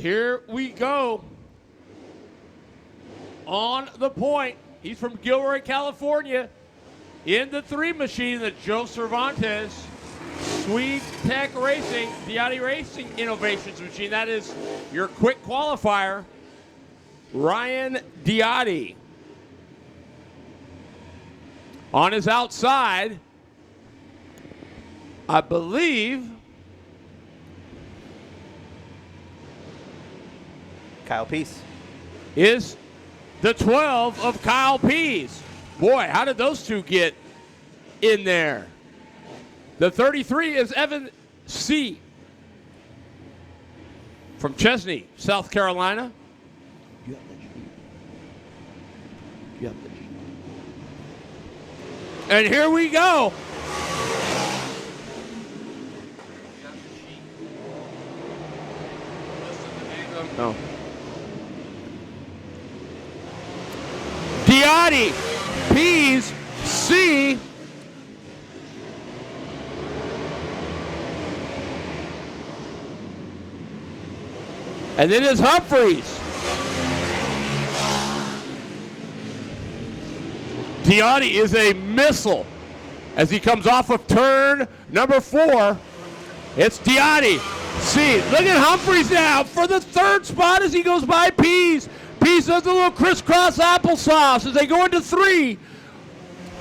Here we go. On the point. He's from Gilroy, California. In the 3 machine, the Joe Cervantes Sweet Tech Racing, Diotti Racing Innovations machine. That is your quick qualifier, Ryan Diotti. On his outside, I believe, Kyle Peace is the 12 of Kyle Pease. Boy, how did those two get in there? The 33 is Evan C. from Chesney, South Carolina. You have that sheet. You have that sheet. And here we go. No. Diotti, Pease, C. And then it's Humphreys. Diotti is a missile as he comes off of turn number 4. It's Diotti. See, look at Humphreys now for the 3rd spot as he goes by Pease. Pease does a little crisscross applesauce as they go into 3.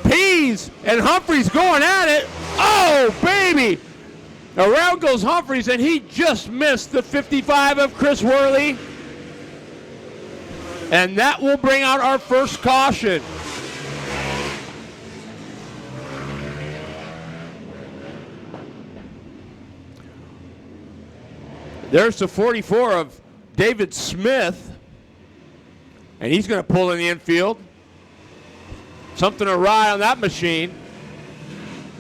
Pease and Humphreys going at it. Oh, baby. Around goes Humphreys, and he just missed the 55 of Chris Worley. And that will bring out our first caution. There's the 44 of David Smith, and he's going to pull in the infield. Something awry on that machine.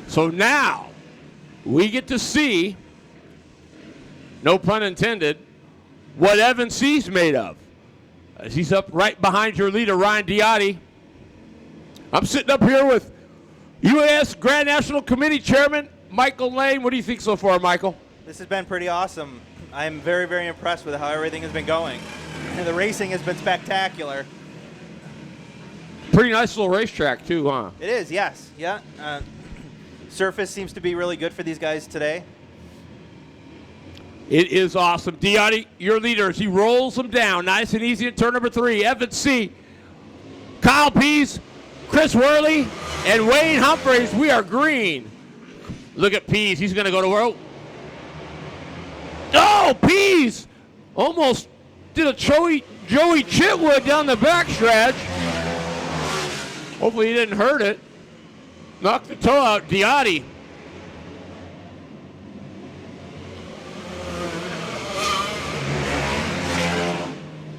So now we get to see, no pun intended, what Evan C's made of. As he's up right behind your leader, Ryan Diotti. I'm sitting up here with UAS Grand National Committee Chairman Michael Lane. What do you think so far, Michael? This has been pretty awesome. I'm very, very impressed with how everything has been going. And the racing has been spectacular. Pretty nice little racetrack, too, huh? It is, yes. Yeah. Surface seems to be really good for these guys today. It is awesome. Diotti, your leader, as he rolls them down. Nice and easy at turn number 3. Evan C., Kyle Pease, Chris Worley, and Wayne Humphreys. We are green. Look at Pease. He's going to go to work. Oh, Pease almost did a Joey Chitwood down the backstretch. Hopefully he didn't hurt it. Knocked the toe out, Diotti.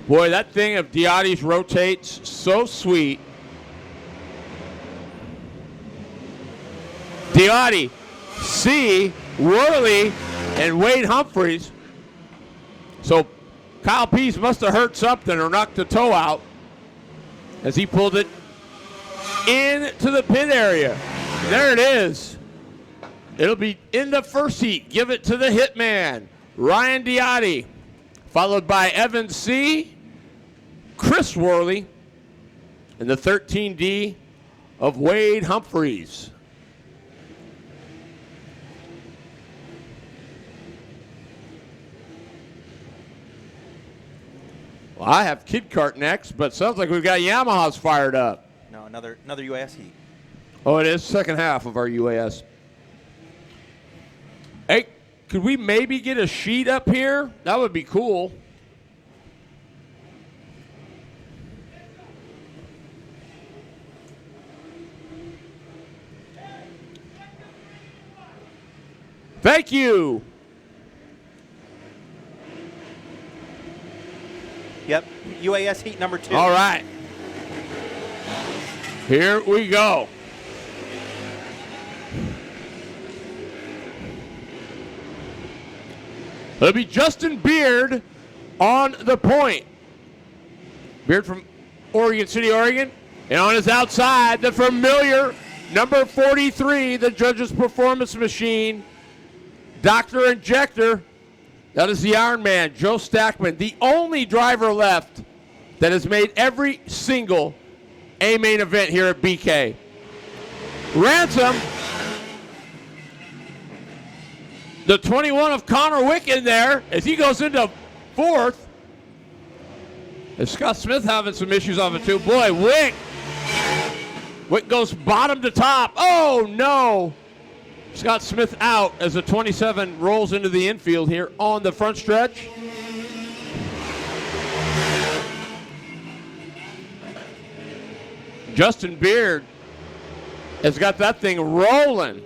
Boy, that thing of Diotti's rotates so sweet. Diotti, C, Worley, and Wade Humphreys. So Kyle Pease must have hurt something or knocked the toe out as he pulled it into the pit area. There it is. It'll be in the first heat. Give it to the hitman, Ryan Diotti, followed by Evan C., Chris Worley, and the 13D of Wade Humphreys. Well, I have Kid Kart next, but sounds like we've got Yamahas fired up. No, another UAS heat. Oh, it is second half of our UAS. Hey, could we maybe get a sheet up here? That would be cool. Thank you. Yep, UAS heat number 2. All right. Here we go. It'll be Justin Beard on the point. Beard from Oregon City, Oregon. And on his outside, the familiar number 43, the judge's performance machine, Dr. Injector, That is the Iron Man, Joe Stackman, the only driver left that has made every single A-main event here at BK. Ransom, the 21 of Connor Wick in there as he goes into fourth. Is Scott Smith having some issues on it too? Boy, Wick goes bottom to top. Oh, no. Scott Smith out as the 27 rolls into the infield here on the front stretch. Justin Beard has got that thing rolling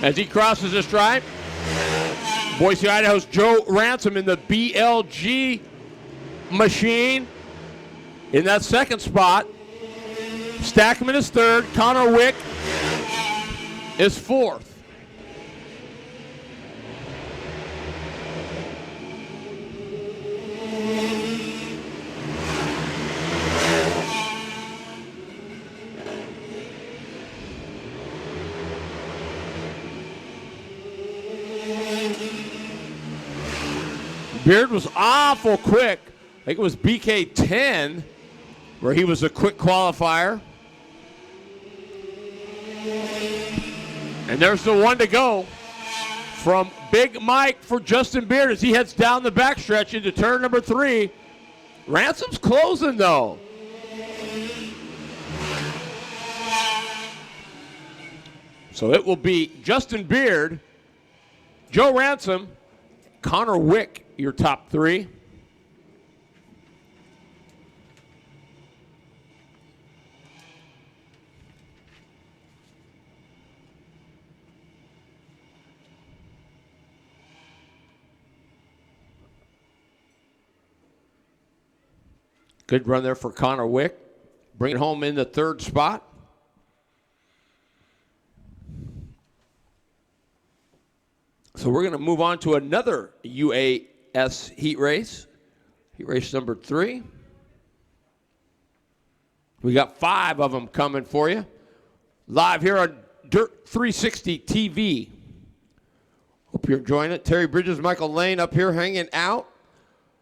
as he crosses the stripe. Boise, Idaho's Joe Ransom in the BLG machine in that second spot. Stackman is third. Connor Wick is fourth. Beard was awful quick. I think it was BK 10 where he was a quick qualifier. And there's the one to go from Big Mike for Justin Beard as he heads down the backstretch into turn number 3. Ransom's closing though. So it will be Justin Beard, Joe Ransom, Connor Wick, your top 3. Good run there for Connor Wick. Bring it home in the third spot. So we're going to move on to another UAS heat race. Heat race number 3. We got 5 of them coming for you. Live here on Dirt 360 TV. Hope you're enjoying it. Terry Bridges, Michael Lane up here hanging out.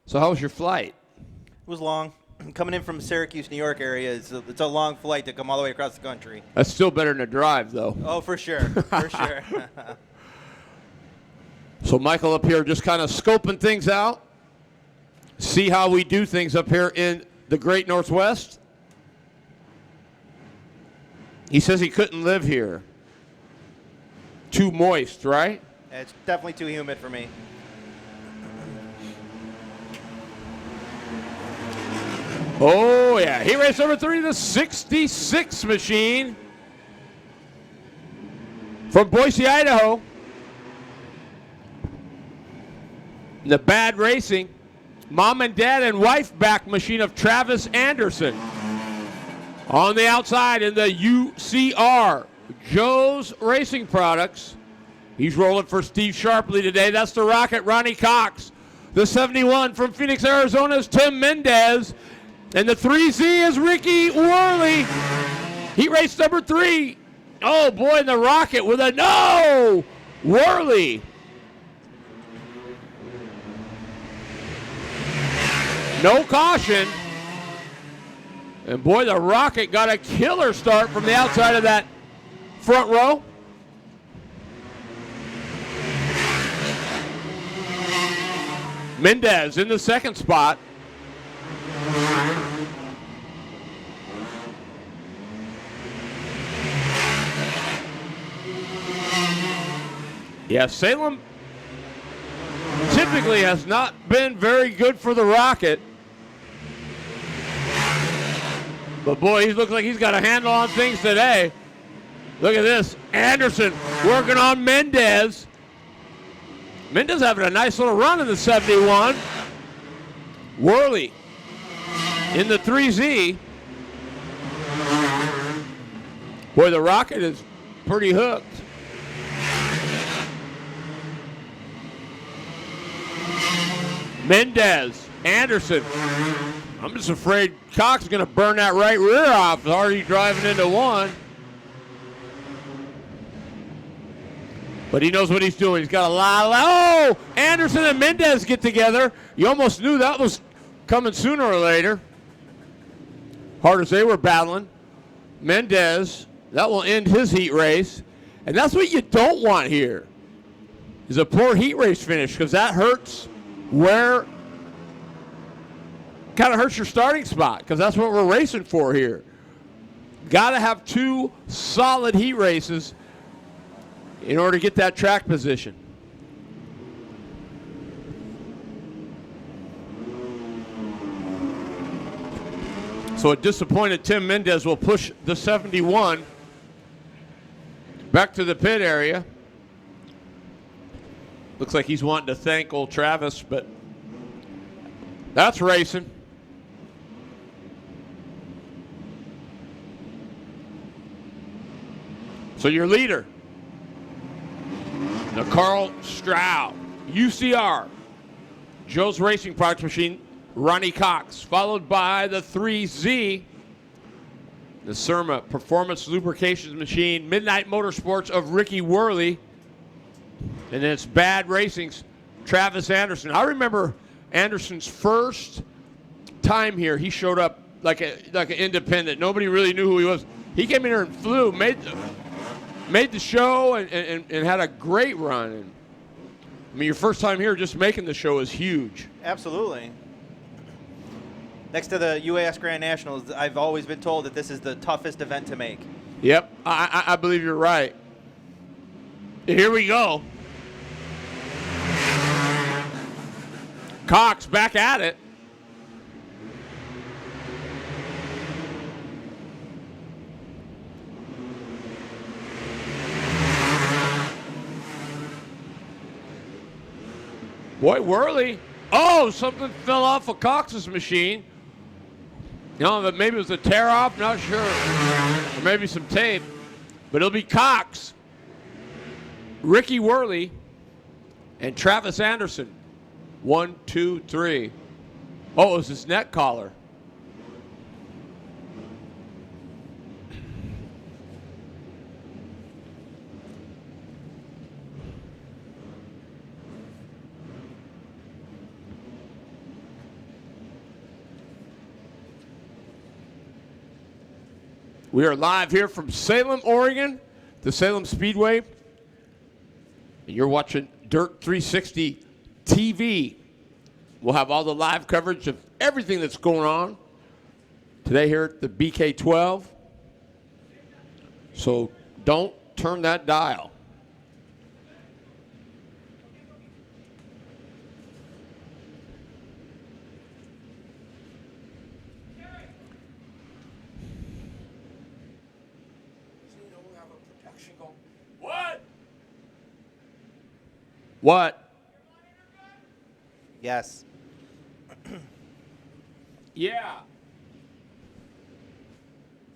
So how was your flight? It was long. Coming in from Syracuse, New York area, it's a long flight to come all the way across the country. That's still better than a drive, though. Oh, for sure. For sure. So Michael up here just kind of scoping things out. See how we do things up here in the Great Northwest. He says he couldn't live here. Too moist, right? It's definitely too humid for me. Oh, yeah. Heat race number 3, the 66 machine from Boise, Idaho. The Bad Racing mom and dad and wife back machine of Travis Anderson. On the outside in the UCR, Joe's Racing Products. He's rolling for Steve Sharpley today. That's the Rocket, Ronnie Cox. The 71 from Phoenix, Arizona is Tim Mendez. And the 3Z is Ricky Worley. Heat race number 3. Oh, boy, and the Rocket with a no! Worley. No caution. And, boy, the Rocket got a killer start from the outside of that front row. Mendez in the second spot. Yeah, Salem typically has not been very good for the Rocket. But boy, he looks like he's got a handle on things today. Look at this. Anderson working on Mendez. Mendez having a nice little run in the 71. Worley in the 3Z. Boy, the Rocket is pretty hooked. Mendez, Anderson. I'm just afraid Cox is going to burn that right rear off. Already driving into one. But he knows what he's doing. He's got a lot of... Oh! Anderson and Mendez get together. You almost knew that was coming sooner or later. Hard as they were battling. Mendez, that will end his heat race. And that's what you don't want here, is a poor heat race finish, because that hurts where... kind of hurts your starting spot, because that's what we're racing for here. Got to have 2 solid heat races in order to get that track position. So a disappointed Tim Mendez will push the 71 back to the pit area. Looks like he's wanting to thank old Travis, but that's racing. So your leader, the Carl Stroud, UCR, Joe's Racing Products Machine, Ronnie Cox, followed by the 3Z, the Surma Performance Lubrications Machine, Midnight Motorsports of Ricky Worley, and then it's Bad Racing's Travis Anderson. I remember Anderson's first time here. He showed up like an independent. Nobody really knew who he was. He came in here and flew, made the show, and had a great run. And, I mean, your first time here, just making the show is huge. Absolutely. Next to the UAS Grand Nationals, I've always been told that this is the toughest event to make. Yep, I believe you're right. Here we go. Cox back at it. Boy, Worley. Oh, something fell off of Cox's machine. No, but maybe it was a tear off, not sure. Or maybe some tape. But it'll be Cox, Ricky Worley, and Travis Anderson. 1, 2, 3. Oh, it was his neck collar. We are live here from Salem, Oregon, the Salem Speedway. And you're watching Dirt 360 TV. We'll have all the live coverage of everything that's going on today here at the BK12. So don't turn that dial. What? Yes. Yeah.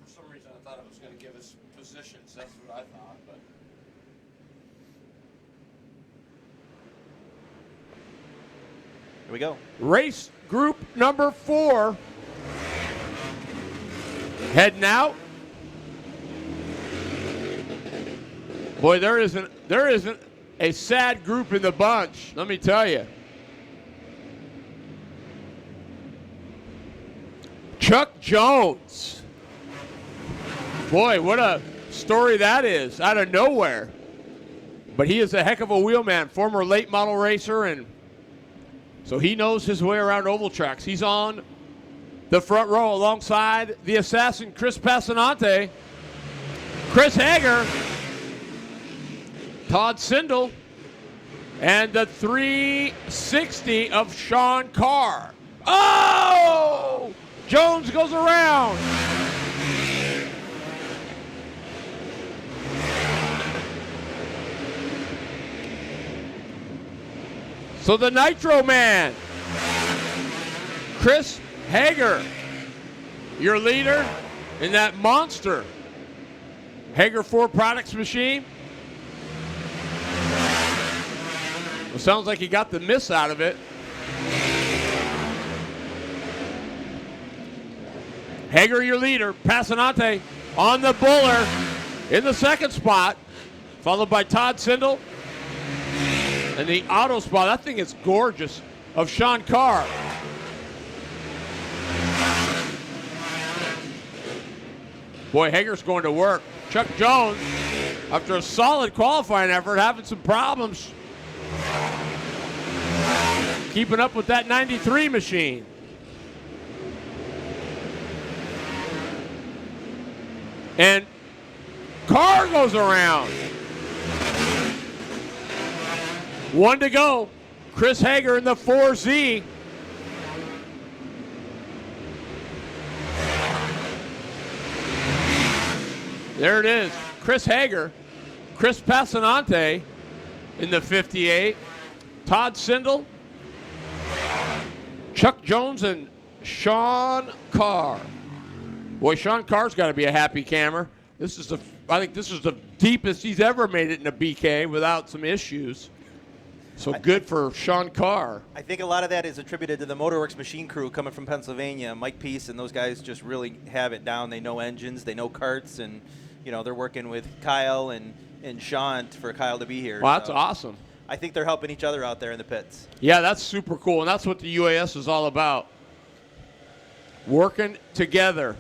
For some reason, I thought it was going to give us positions. That's what I thought. But here we go. Race group number 4 heading out. Boy, there isn't a sad group in the bunch, let me tell you. Chuck Jones. Boy, what a story that is, out of nowhere. But he is a heck of a wheelman, former late model racer, and so he knows his way around oval tracks. He's on the front row alongside the assassin, Chris Passanante, Chris Hager, Todd Sindel, and the 360 of Sean Carr. Oh! Jones goes around. So the Nitro Man, Chris Hager, your leader in that monster Hager 4 Products machine. Well, sounds like he got the miss out of it. Hager, your leader. Passanante on the Buller in the second spot, followed by Todd Sindel And the auto spot, that thing is gorgeous, of Sean Carr. Boy, Hager's going to work. Chuck Jones, after a solid qualifying effort, having some problems keeping up with that 93 machine. And Carr goes around. 1 to go. Chris Hager in the 4Z. There it is. Chris Hager, Chris Passanante in the 58. Todd Sindel, Chuck Jones, and Sean Carr. Boy, Sean Carr's got to be a happy camera. I think this is the deepest he's ever made it in a BK without some issues. So good for Sean Carr. I think a lot of that is attributed to the Motorworks machine crew coming from Pennsylvania. Mike Peace and those guys just really have it down. They know engines, they know karts, and they're working with Kyle and Sean for Kyle to be here. Well, that's awesome. I think they're helping each other out there in the pits. Yeah, that's super cool, and that's what the UAS is all about. Working together.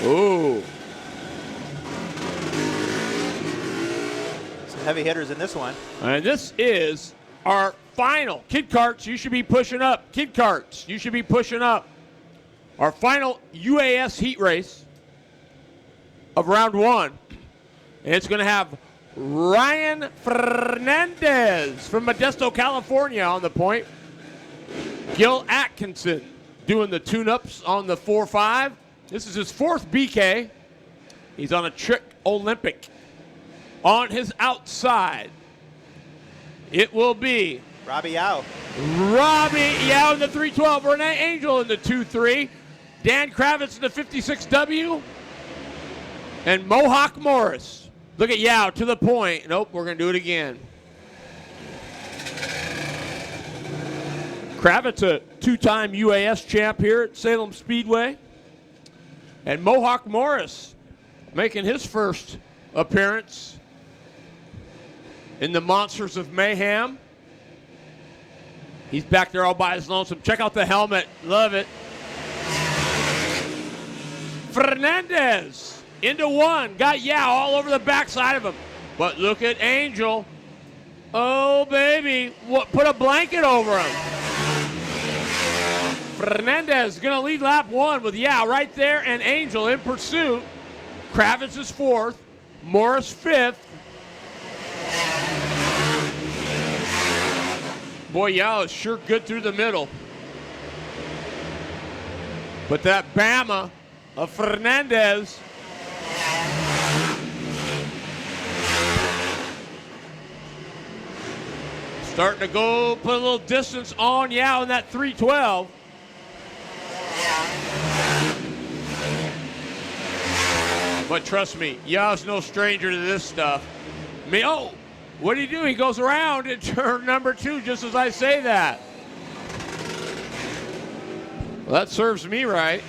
Ooh. Some heavy hitters in this one. And this is our final. Kid karts, you should be pushing up. Kid karts, you should be pushing up. Our final UAS heat race of round 1. And it's going to have Ryan Fernandez from Modesto, California on the point. Gil Atkinson doing the tune-ups on the 4.5. This is his 4th BK. He's on a trick Olympic. On his outside, it will be Robbie Yao. Robbie Yao in the 312. Renee Angel in the 2.3. Dan Kravitz in the 56W. And Mohawk Morris. Look at Yao to the point. Nope, we're going to do it again. Kravitz, a 2-time UAS champ here at Salem Speedway. And Mohawk Morris making his first appearance in the Monsters of Mayhem. He's back there all by his lonesome. Check out the helmet. Love it. Fernandez into 1. Got Yao all over the backside of him. But look at Angel. Oh, baby. Put a blanket over him. Fernandez going to lead lap 1 with Yao right there and Angel in pursuit. Kravitz is 4th. Morris 5th. Boy, Yao is sure good through the middle. But that Bama of Fernandez starting to go put a little distance on Yao in that 312. But trust me, Yao's no stranger to this stuff. What do you do? He goes around in turn number 2 just as I say that. Well, that serves me right.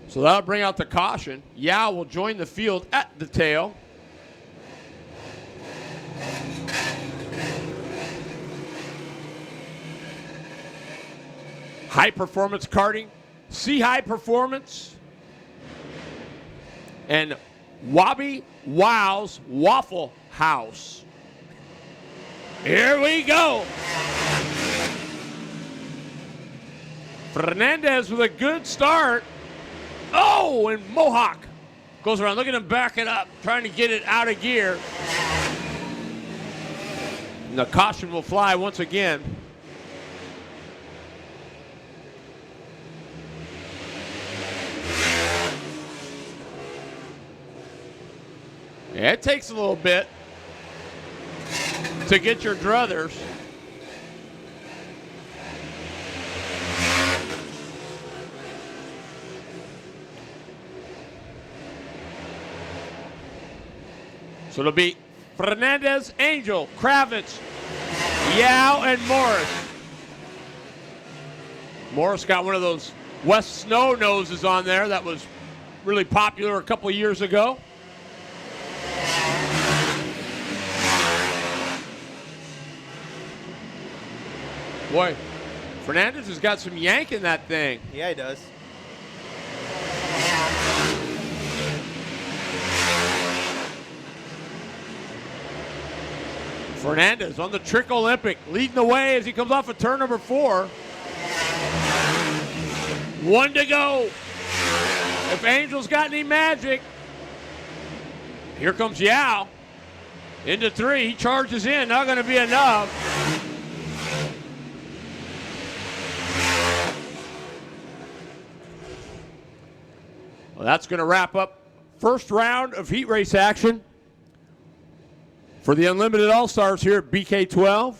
So that'll bring out the caution. Yao will join the field at the tail. High performance karting, C High Performance, and Wobby Wow's Waffle House. Here we go. Fernandez with a good start. Oh, and Mohawk goes around. Look at him back it up, trying to get it out of gear. And the caution will fly once again. Yeah, it takes a little bit to get your druthers. So it'll be Fernandez, Angel, Kravitz, Yao, and Morris. Morris got one of those West Snow noses on there that was really popular a couple of years ago. Boy, Fernandez has got some yank in that thing. Yeah, he does. Fernandez on the Trick Olympic, leading the way as he comes off of turn number 4. 1 to go. If Angel's got any magic. Here comes Yao. Into 3, he charges in, not going to be enough. Well, that's going to wrap up first round of heat race action for the Unlimited All-Stars here at BK12.